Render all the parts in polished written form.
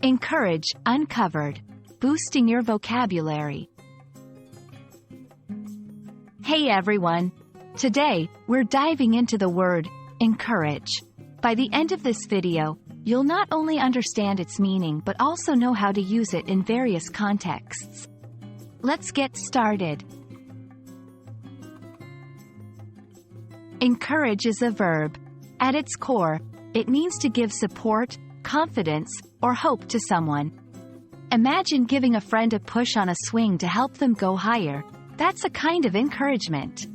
Encourage, uncovered. Boosting your vocabulary. Hey everyone! Today, we're diving into the word, encourage. By the end of this video, you'll not only understand its meaning but also know how to use it in various contexts. Let's get started. Encourage is a verb. At its core, it means to give support, confidence, or hope to someone. Imagine giving a friend a push on a swing to help them go higher. That's a kind of encouragement.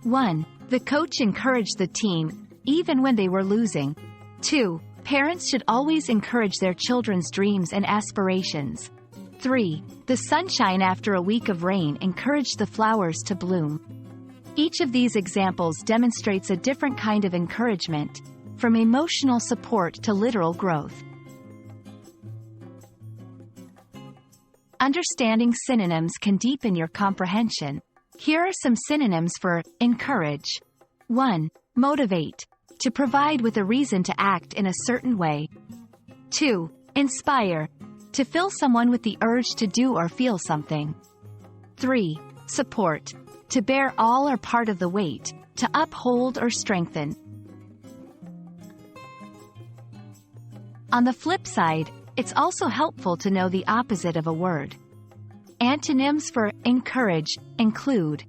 1. The coach encouraged the team, even when they were losing. 2. Parents should always encourage their children's dreams and aspirations. 3. The sunshine after a week of rain encouraged the flowers to bloom. Each of these examples demonstrates a different kind of encouragement, from emotional support to literal growth. Understanding synonyms can deepen your comprehension. Here are some synonyms for encourage. 1. Motivate. To provide with a reason to act in a certain way. 2. Inspire. To fill someone with the urge to do or feel something. 3. Support. To bear all or part of the weight, to uphold or strengthen. On the flip side, it's also helpful to know the opposite of a word. Antonyms for encourage include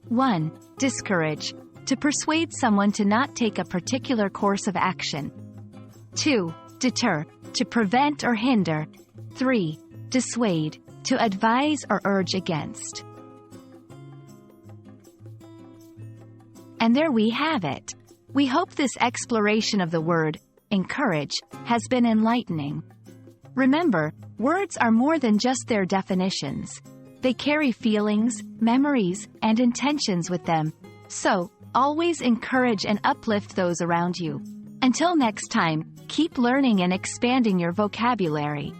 1. Discourage. To persuade someone to not take a particular course of action. 2. Deter. To prevent or hinder. 3. Dissuade. To advise or urge against. And there we have it. We hope this exploration of the word, encourage, has been enlightening. Remember, words are more than just their definitions. They carry feelings, memories, and intentions with them. So, always encourage and uplift those around you. Until next time, keep learning and expanding your vocabulary.